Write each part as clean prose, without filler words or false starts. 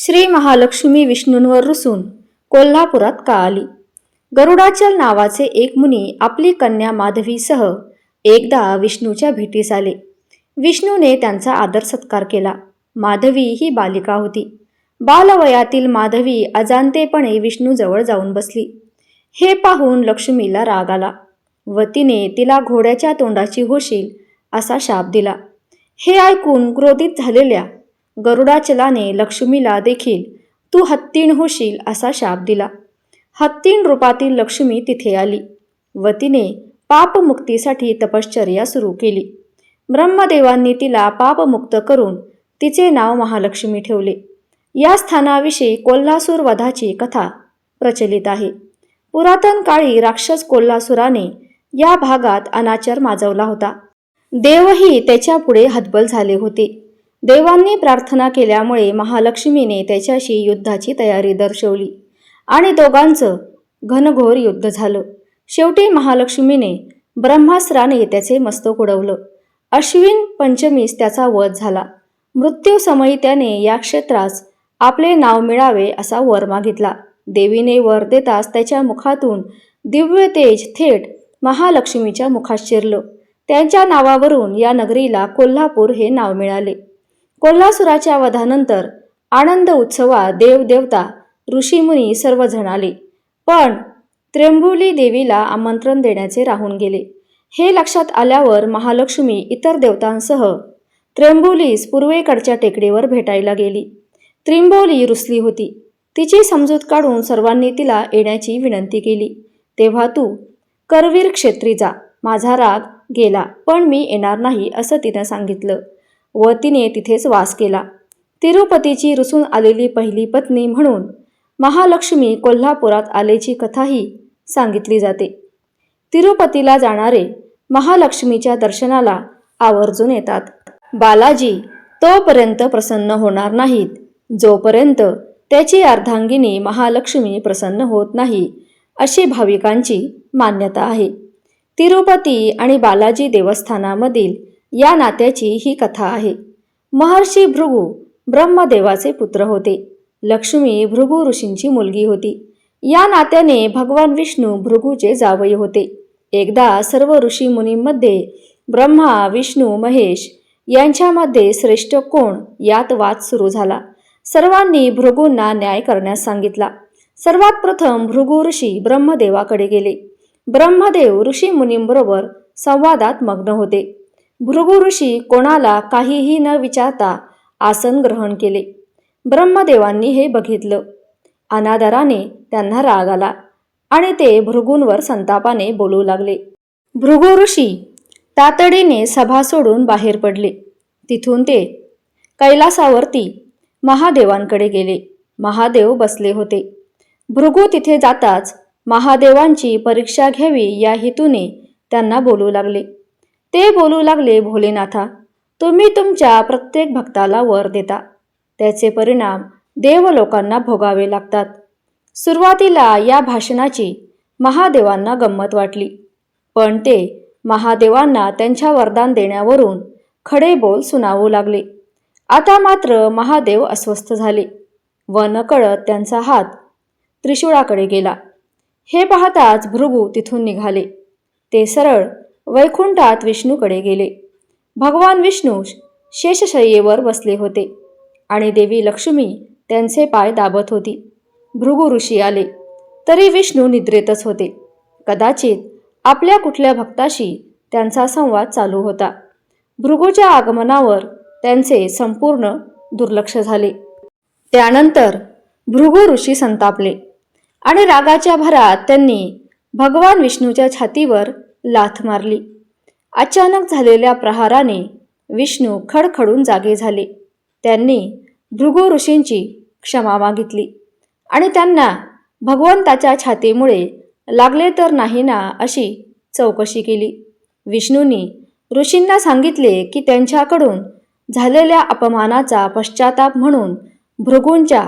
श्री महालक्ष्मी विष्णूंवर रुसून कोल्हापुरात का आली? गरुडाचल नावाचे एक मुनी आपली कन्या माधवीसह एकदा विष्णूच्या भेटीस आले. विष्णूने त्यांचा आदर सत्कार केला. माधवी ही बालिका होती. बालवयातील माधवी अजाणतेपणे विष्णूजवळ जाऊन बसली. हे पाहून लक्ष्मीला राग आला व तिने तिला घोड्याच्या तोंडाची होशील असा शाप दिला. हे ऐकून क्रोधित झालेल्या गरुडाचलाने लक्ष्मीला देखील तू हत्तीण होशील असा शाप दिला. हत्तीण रूपातील लक्ष्मी तिथे आली व तिने पापमुक्तीसाठी तपश्चर्या सुरू केली. ब्रह्मदेवांनी तिला पापमुक्त करून तिचे नाव महालक्ष्मी ठेवले. या स्थानाविषयी कोल्हासूर वधाची कथा प्रचलित आहे. पुरातन काळी राक्षस कोल्हासुराने या भागात अनाचार माजवला होता. देवही त्याच्या पुढे हतबल झाले होते. देवांनी प्रार्थना केल्यामुळे महालक्ष्मीने त्याच्याशी युद्धाची तयारी दर्शवली आणि दोघांचं घनघोर युद्ध झालं. शेवटी महालक्ष्मीने ब्रह्मास्त्राने त्याचे मस्तक उडवलं. अश्विन पंचमीस त्याचा वध झाला. मृत्यूसमयी त्याने या क्षेत्रास आपले नाव मिळावे असा वर मागितला. देवीने वर देताच त्याच्या मुखातून दिव्य तेज थेट महालक्ष्मीच्या मुखात शिरलं. त्यांच्या नावावरून या नगरीला कोल्हापूर हे नाव मिळाले. कोल्हासुराच्या वधानंतर आनंद उत्सवात देवदेवता ऋषीमुनी सर्वजण आले, पण त्र्यंबुली देवीला आमंत्रण देण्याचे राहून गेले. हे लक्षात आल्यावर महालक्ष्मी इतर देवतांसह त्र्यंबुलीस पूर्वेकडच्या टेकडीवर भेटायला गेली. त्रिंबोली रुसली होती. तिची समजूत काढून सर्वांनी तिला येण्याची विनंती केली. तेव्हा तू करवीर क्षेत्री जा, माझा राग गेला, पण मी येणार नाही असं तिनं सांगितलं व तिने तिथेच वास केला. तिरुपतीची रुसून आलेली पहिली पत्नी म्हणून महालक्ष्मी कोल्हापुरात आल्याची कथाही सांगितली जाते. तिरुपतीला जाणारे महालक्ष्मीच्या दर्शनाला आवर्जून येतात. बालाजी तोपर्यंत प्रसन्न होणार नाहीत जोपर्यंत त्याची अर्धांगिनी महालक्ष्मी प्रसन्न होत नाही, अशी भाविकांची मान्यता आहे. तिरुपती आणि बालाजी देवस्थानामधील या नात्याची ही कथा आहे. महर्षी भृगू ब्रह्मदेवाचे पुत्र होते. लक्ष्मी भृगू ऋषींची मुलगी होती. या नात्याने भगवान विष्णू भृगूचे जावई होते. एकदा सर्व ऋषी मुनींमध्ये ब्रह्मा, विष्णू, महेश यांच्यामध्ये श्रेष्ठ कोण यात वाद सुरू झाला. सर्वांनी भृगूंना न्याय करण्यास सांगितला. सर्वात प्रथम भृगू ऋषी ब्रह्मदेवाकडे गेले. ब्रह्मदेव ऋषी मुनींबरोबर संवादात मग्न होते. भृगू ऋषी कोणाला काहीही न विचारता आसन ग्रहण केले. ब्रह्मदेवांनी हे बघितलं. अनादराने त्यांना राग आला आणि ते भृगूंवर संतापाने बोलू लागले. भृगू ऋषी तातडीने सभा सोडून बाहेर पडले. तिथून ते कैलासावरती महादेवांकडे गेले. महादेव बसले होते. भृगू तिथे जाताच महादेवांची परीक्षा घ्यावी या हेतूने त्यांना बोलू लागले. ते बोलू लागले, भोलेनाथा, तुम्ही तुमच्या प्रत्येक भक्ताला वर देता, त्याचे परिणाम देवलोकांना भोगावे लागतात. सुरुवातीला या भाषणाची महादेवांना गंमत वाटली, पण ते महादेवांना त्यांच्या वरदान देण्यावरून खडे बोल सुनावू लागले. आता मात्र महादेव अस्वस्थ झाले व नकळत त्यांचा हात त्रिशूळाकडे गेला. हे पाहताच भृगू तिथून निघाले. ते सरळ वैकुंठात विष्णूकडे गेले. भगवान विष्णू शेषशय्येवर बसले होते आणि देवी लक्ष्मी त्यांचे पाय दाबत होती. भृगू ऋषी आले तरी विष्णू निद्रेतच होते. कदाचित आपल्या कुठल्या भक्ताशी त्यांचा संवाद चालू होता. भृगूच्या आगमनावर त्यांचे संपूर्ण दुर्लक्ष झाले. त्यानंतर भृगू ऋषी संतापले आणि रागाच्या भरात त्यांनी भगवान विष्णूच्या छातीवर लाथ मारली. अचानक झालेल्या प्रहाराने विष्णू खडखडून जागे झाले. त्यांनी भृगू ऋषींची क्षमा मागितली आणि त्यांना भगवंताच्या छातीमुळे लागले तर नाही ना अशी चौकशी केली. विष्णूंनी ऋषींना सांगितले की त्यांच्याकडून झालेल्या अपमानाचा पश्चाताप म्हणून भृगूंच्या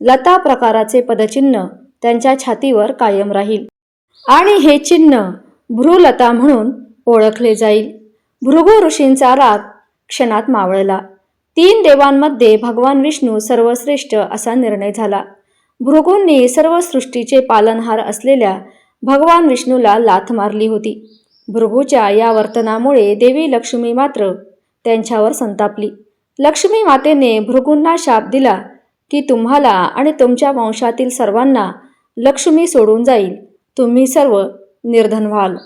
लता प्रकाराचे पदचिन्ह त्यांच्या छातीवर कायम राहील आणि हे चिन्ह भ्रूलता म्हणून ओळखले जाईल. भृगू ऋषींचा राग क्षणात मावळला. तीन देवांमध्ये भगवान विष्णू सर्वश्रेष्ठ असा निर्णय झाला. भृगूंनी सर्व सृष्टीचे पालनहार असलेल्या भगवान विष्णूला लाथ मारली होती. भृगूच्या या वर्तनामुळे देवी लक्ष्मी मात्र त्यांच्यावर संतापली. लक्ष्मी मातेने भृगूंना शाप दिला की तुम्हाला आणि तुमच्या वंशातील सर्वांना लक्ष्मी सोडून जाईल, तुम्ही सर्व निर्धन व्हाल.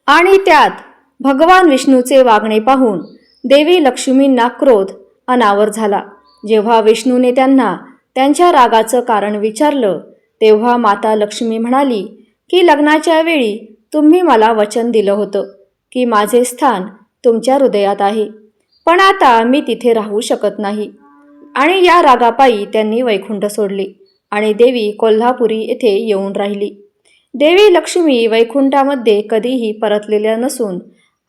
आणि त्यात भगवान विष्णूचे वागणे पाहून देवी लक्ष्मींना क्रोध अनावर झाला. जेव्हा विष्णूने त्यांना त्यांच्या रागाचं कारण विचारलं तेव्हा माता लक्ष्मी म्हणाली की लग्नाच्या वेळी तुम्ही मला वचन दिलं होतं की माझे स्थान तुमच्या हृदयात आहे, पण आता मी तिथे राहू शकत नाही. आणि या रागापायी त्यांनी वैकुंठ सोडले आणि देवी कोल्हापुरी येथे येऊन राहिली. देवी लक्ष्मी वैकुंठामध्ये कधीही परतलेल्या नसून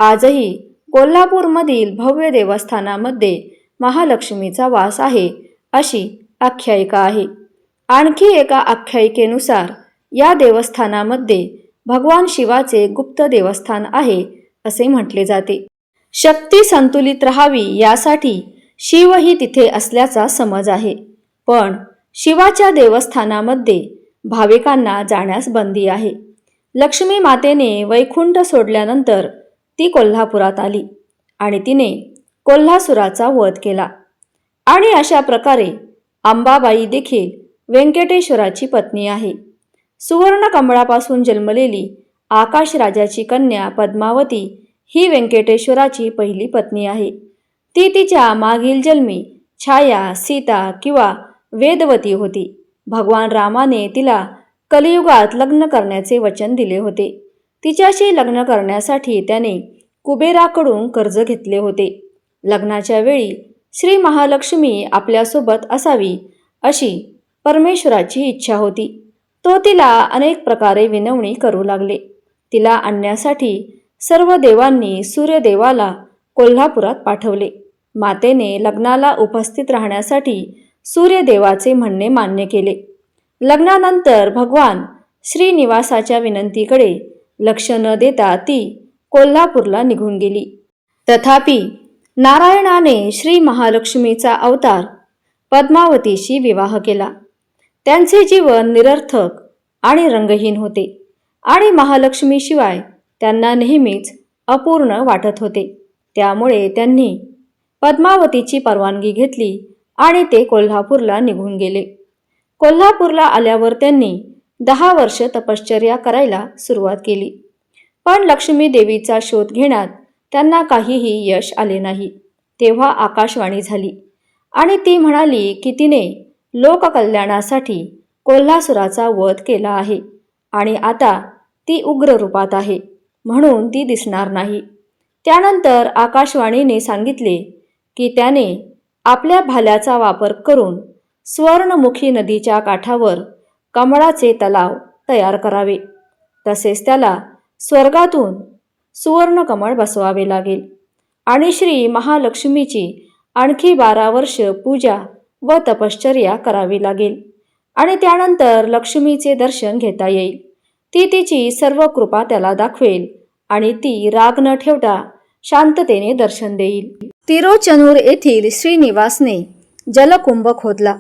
आजही कोल्हापूरमधील भव्य देवस्थानामध्ये महालक्ष्मीचा वास आहे अशी आख्यायिका आहे. आणखी एका आख्यायिकेनुसार या देवस्थानामध्ये भगवान शिवाचे गुप्त देवस्थान आहे असे म्हटले जाते. शक्ती संतुलित राहावी यासाठी शिवही तिथे असल्याचा समज आहे. पण शिवाच्या देवस्थानामध्ये भाविकांना जाण्यास बंदी आहे. लक्ष्मी मातेने वैकुंठ सोडल्यानंतर ती कोल्हापुरात आली आणि तिने कोल्हासुराचा वध केला. आणि अशा प्रकारे अंबाबाई देखील व्यंकटेश्वराची पत्नी आहे. सुवर्ण कमळापासून जन्मलेली आकाश राजाची कन्या पद्मावती ही व्यंकटेश्वराची पहिली पत्नी आहे. ती तिच्या मागील जन्मी छाया, सीता किंवा वेदवती होती. भगवान रामाने तिला कलियुगात लग्न करण्याचे वचन दिले होते. तिच्याशी लग्न करण्यासाठी त्याने कुबेराकडून कर्ज घेतले होते. लग्नाच्या वेळी श्री महालक्ष्मी आपल्यासोबत असावी अशी परमेश्वराची इच्छा होती. तो तिला अनेक प्रकारे विनवणी करू लागले. तिला आणण्यासाठी सर्व देवांनी सूर्यदेवाला कोल्हापुरात पाठवले. मातेने लग्नाला उपस्थित राहण्यासाठी सूर्यदेवाचे म्हणणे मान्य केले. लग्नानंतर भगवान श्रीनिवासाच्या विनंतीकडे लक्ष न देता ती कोल्हापूरला निघून गेली. तथापि नारायणाने श्री महालक्ष्मीचा अवतार पद्मावतीशी विवाह केला. त्यांचे जीवन निरर्थक आणि रंगहीन होते आणि महालक्ष्मीशिवाय त्यांना नेहमीच अपूर्ण वाटत होते. त्यामुळे त्यांनी पद्मावतीची परवानगी घेतली आणि ते कोल्हापूरला निघून गेले. कोल्हापूरला आल्यावर त्यांनी 10 वर्ष तपश्चर्या करायला सुरुवात केली. पण लक्ष्मी देवीचा शोध घेण्यात त्यांना काहीही यश आले नाही. तेव्हा आकाशवाणी झाली आणि ती म्हणाली की तिने लोककल्याणासाठी कोल्हासुराचा वध केला आहे आणि आता ती उग्र रूपात आहे, म्हणून ती दिसणार नाही. त्यानंतर आकाशवाणीने सांगितले की त्याने आपल्या भाल्याचा वापर करून स्वर्णमुखी नदीच्या काठावर कमळाचे तलाव तयार करावे. तसेच त्याला स्वर्गातून सुवर्णकमळ बसवावे लागेल आणि श्री महालक्ष्मीची आणखी 12 वर्ष पूजा व तपश्चर्या करावी लागेल आणि त्यानंतर लक्ष्मीचे दर्शन घेता येईल. ती तिची सर्व कृपा त्याला दाखवेल आणि ती राग न ठेवता शांततेने दर्शन देईल. तिरुचनूर येथील श्रीनिवासने जलकुंभ खोदला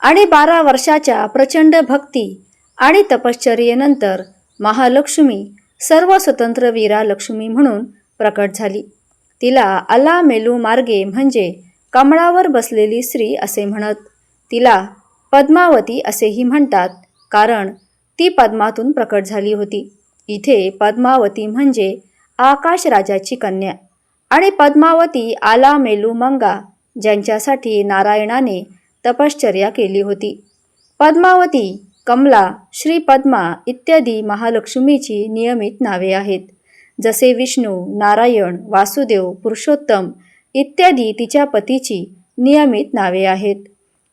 आणि 12 वर्षाच्या प्रचंड भक्ती आणि तपश्चर्येनंतर महालक्ष्मी सर्व स्वतंत्र वीरा लक्ष्मी म्हणून प्रकट झाली. तिला अला मेलू मार्गे म्हणजे कमळावर बसलेली स्त्री असे म्हणत. तिला पद्मावती असेही म्हणतात कारण ती पद्मातून प्रकट झाली होती. इथे पद्मावती म्हणजे आकाश राजाची कन्या आणि पद्मावती आला मेलू मंगा ज्यांच्यासाठी नारायणाने तपश्चर्या केली होती. पद्मावती, कमला, श्री पद्मा इत्यादी महालक्ष्मीची नियमित नावे आहेत. जसे विष्णू, नारायण, वासुदेव, पुरुषोत्तम इत्यादी तिच्या पतीची नियमित नावे आहेत.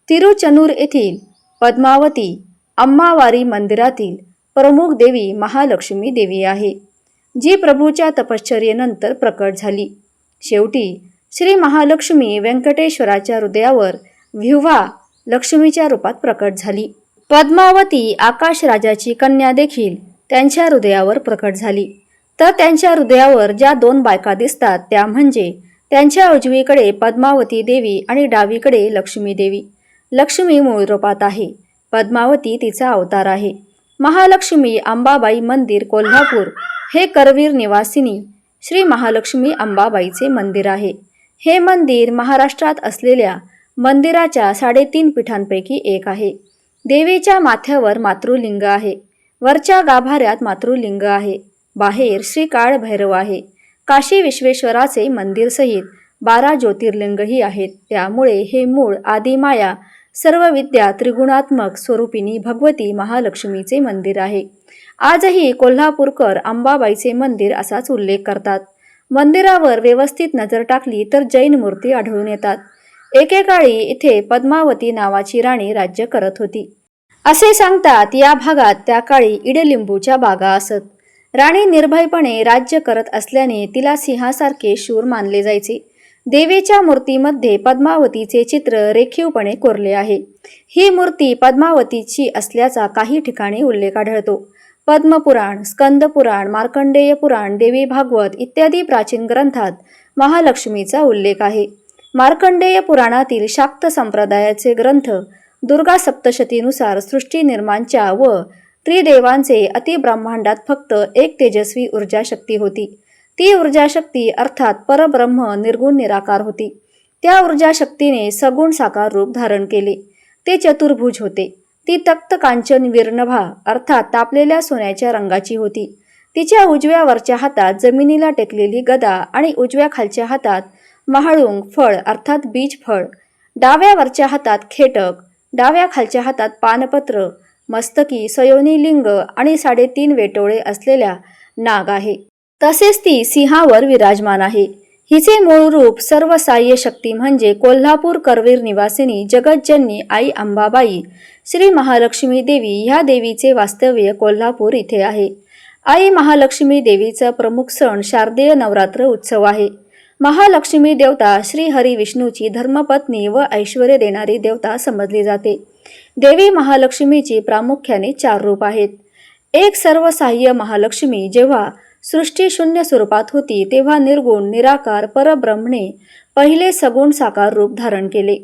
तिरुचनूर येथील पद्मावती अम्मावारी मंदिरातील प्रमुख देवी महालक्ष्मी देवी आहे, जी प्रभूच्या तपश्चर्येनंतर प्रकट झाली. शेवटी श्री महालक्ष्मी व्यंकटेश्वराच्या हृदयावर व्यूहा लक्ष्मीच्या रूपात प्रकट झाली. पद्मावती आकाश राजाची कन्या देखील त्यांच्या हृदयावर प्रकट झाली. तर त्यांच्या हृदयावर ज्या 2 बायका दिसतात त्या म्हणजे त्यांच्या उजवीकडे पद्मावती देवी आणि डावीकडे लक्ष्मी देवी. लक्ष्मी मूळ रूपात आहे. पद्मावती तिचा अवतार आहे. महालक्ष्मी अंबाबाई मंदिर कोल्हापूर हे करवीर निवासिनी श्री महालक्ष्मी अंबाबाईचे मंदिर आहे. हे मंदिर महाराष्ट्रात असलेल्या मंदिराच्या 3.5 पीठांपैकी एक आहे. देवीच्या माथ्यावर मातृलिंग आहे. वरच्या गाभाऱ्यात मातृलिंग आहे. बाहेर श्री काळ भैरव आहे. काशी विश्वेश्वराचे मंदिरसहित 12 ज्योतिर्लिंगही आहेत. त्यामुळे हे मूळ आदिमाया सर्व विद्या त्रिगुणात्मक स्वरूपिणी भगवती महालक्ष्मीचे मंदिर आहे. आजही कोल्हापूरकर अंबाबाईचे मंदिर असाच उल्लेख करतात. मंदिरावर व्यवस्थित नजर टाकली तर जैन मूर्ती आढळून येतात. एकेकाळी इथे पद्मावती नावाची राणी राज्य करत होती असे सांगतात. या भागात त्या काळी इडलिंबूच्या बागा असत. राणी निर्भयपणे राज्य करत असल्याने तिला सिंहासारखे शूर मानले जायचे. देवीच्या मूर्तीमध्ये पद्मावतीचे चित्र रेखीवपणे कोरले आहे. ही मूर्ती पद्मावतीची असल्याचा काही ठिकाणी उल्लेख आढळतो. पद्मपुराण, स्कंदपुराण, मार्कंडेय पुराण, देवी भागवत इत्यादी प्राचीन ग्रंथात महालक्ष्मीचा उल्लेख आहे. मार्कंडेय पुराणातील शाक्त संप्रदायाचे ग्रंथ दुर्गा सप्तशतीनुसार सृष्टी निर्माणच्या व त्रिदेवांचे अतिब्रह्मांडात फक्त एक तेजस्वी ऊर्जा शक्ती होती. ती ऊर्जा शक्ती अर्थात परब्रह्म निर्गुण निराकार होती. त्या ऊर्जा शक्तीने सगुण साकार रूप धारण केले. ते चतुर्भुज होते. ती तक्त कांचन विर्णभा अर्थात तापलेल्या सोन्याच्या रंगाची होती. तिच्या उजव्या वरच्या हातात जमिनीला टेकलेली गदा आणि उजव्या खालच्या हातात महाळुंग फळ अर्थात बीज फळ, डाव्या वरच्या हातात खेटक, डाव्या खालच्या हातात पानपत्र, मस्तकी सयोनी लिंग आणि 3.5 वेटोळे असलेल्या नाग आहे. तसेच ती सिंहावर विराजमान आहे. हिचे मूळ रूप सर्व साह्य शक्ती म्हणजे कोल्हापूर करवीर निवासिनी जगज्जननी आई अंबाबाई श्री महालक्ष्मी देवी ह्या देवीचे वास्तव्य कोल्हापूर इथे आहे. आई महालक्ष्मी देवीचा प्रमुख सण शारदीय नवरात्र उत्सव आहे. महालक्ष्मी देवता श्री हरी विष्णूची धर्मपत्नी व ऐश्वर्य देणारी देवता समजली जाते. देवी महालक्ष्मीची प्रामुख्याने 4 रूप आहेत. एक सर्वसाह्य महालक्ष्मी जेव्हा सृष्टी शून्य स्वरूपात होती तेव्हा निर्गुण निराकार परब्रह्मने पहिले सगुण साकार रूप धारण केले.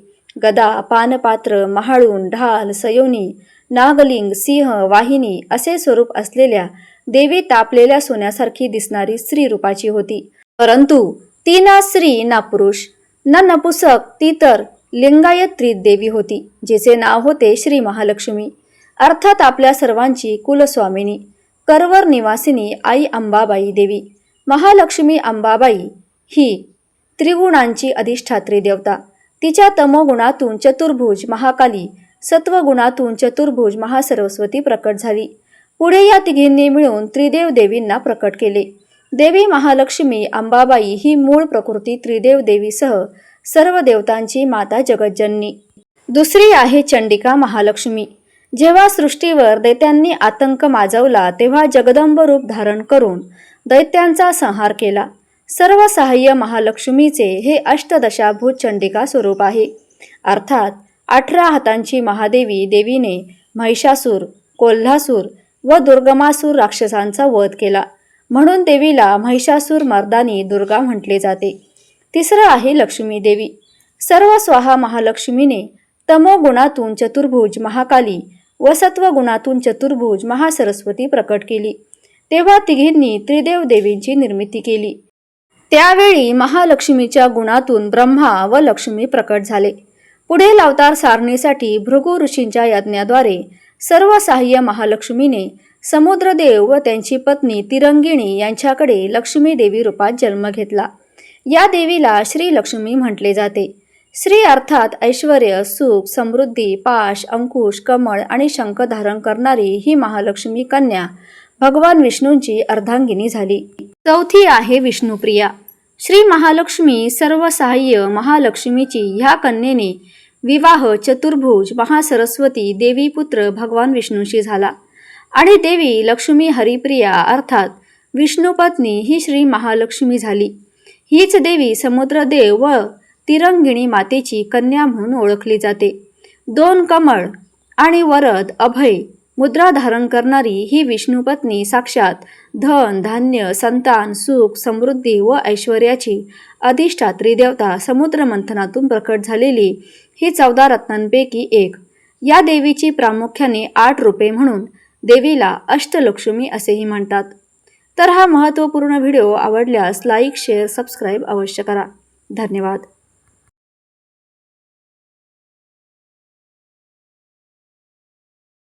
गदा, पानपात्र, महाळून, ढाल, सयोनी, नागलिंग, सिंह, वाहिनी असे स्वरूप असलेल्या देवी तापलेल्या सोन्यासारखी दिसणारी स्त्री रूपाची होती. परंतु ती ना स्त्री ना पुरुष ना नपुसक, ती तर लिंगायत त्रिदेवी होती, जिचे नाव होते श्री महालक्ष्मी अर्थात आपल्या सर्वांची कुलस्वामिनी करवर निवासिनी आई अंबाबाई देवी. महालक्ष्मी अंबाबाई ही त्रिगुणांची अधिष्ठात्री देवता. तिच्या तमोगुणातून चतुर्भुज महाकाली, सत्वगुणातून चतुर्भुज महासरस्वती प्रकट झाली. पुढे या तिघींनी मिळून त्रिदेव देवींना प्रकट केले. देवी महालक्ष्मी अंबाबाई ही मूळ प्रकृती त्रिदेव देवीसह सर्व देवतांची माता जगज्जननी. दुसरी आहे चंडिका महालक्ष्मी. जेव्हा सृष्टीवर दैत्यांनी आतंक माजवला तेव्हा जगदंब रूप धारण करून दैत्यांचा संहार केला. सर्व सहाय्य महालक्ष्मीचे हे अष्टदशाभूत चंडिका स्वरूप आहे. अर्थात 18 हातांची महादेवी देवीने महिषासूर, कोल्हासूर व दुर्गमासूर राक्षसांचा वध केला. म्हणून देवीला महिषासूर मर्दानी दुर्गा म्हटले जाते. तिसरं आहे लक्ष्मी देवी. सर्व स्वाहा महालक्ष्मीने तमोगुणातून चतुर्भुज महाकाली व सत्वगुणातून चतुर्भुज महासरस्वती प्रकट केली. तेव्हा तिघींनी त्रिदेव देवींची निर्मिती केली. त्यावेळी महालक्ष्मीच्या गुणातून ब्रह्मा व लक्ष्मी प्रकट झाले. पुढील अवतार सारणीसाठी भृगु ऋषींच्या यज्ञाद्वारे सर्व सहाय्य महालक्ष्मीने समुद्रदेव व त्यांची पत्नी तिरंगिणी यांच्याकडे लक्ष्मी देवी रूपात जन्म घेतला. या देवीला श्री लक्ष्मी म्हटले जाते. श्री अर्थात ऐश्वर्य, सुख, समृद्धी, पाश, अंकुश, कमळ आणि शंख धारण करणारी ही महालक्ष्मी कन्या भगवान विष्णूंची अर्धांगिनी झाली. चौथी आहे विष्णुप्रिया. श्री महालक्ष्मी सर्व सहाय्य महालक्ष्मीची ह्या कन्येने विवाह चतुर्भुज महासरस्वती देवी पुत्र भगवान विष्णूशी झाला आणि देवी लक्ष्मी हरिप्रिया अर्थात विष्णुपत्नी ही श्री महालक्ष्मी झाली. हीच देवी समुद्रदेव व तिरंगिणी मातेची कन्या म्हणून ओळखली जाते. 2 कमळ आणि वरद अभय मुद्रा धारण करणारी ही विष्णू पत्नी साक्षात धन, धान्य, संतान, सुख, समृद्धी व ऐश्वर्याची अधिष्ठात्री देवता समुद्र मंथनातून प्रकट झालेली ही 14 रत्नांपैकी एक. या देवीची प्रामुख्याने 8 रूपे म्हणून देवीला अष्टलक्ष्मी असेही म्हणतात. तर हा महत्त्वपूर्ण व्हिडिओ आवडल्यास लाईक, शेअर, सबस्क्राईब अवश्य करा. धन्यवाद.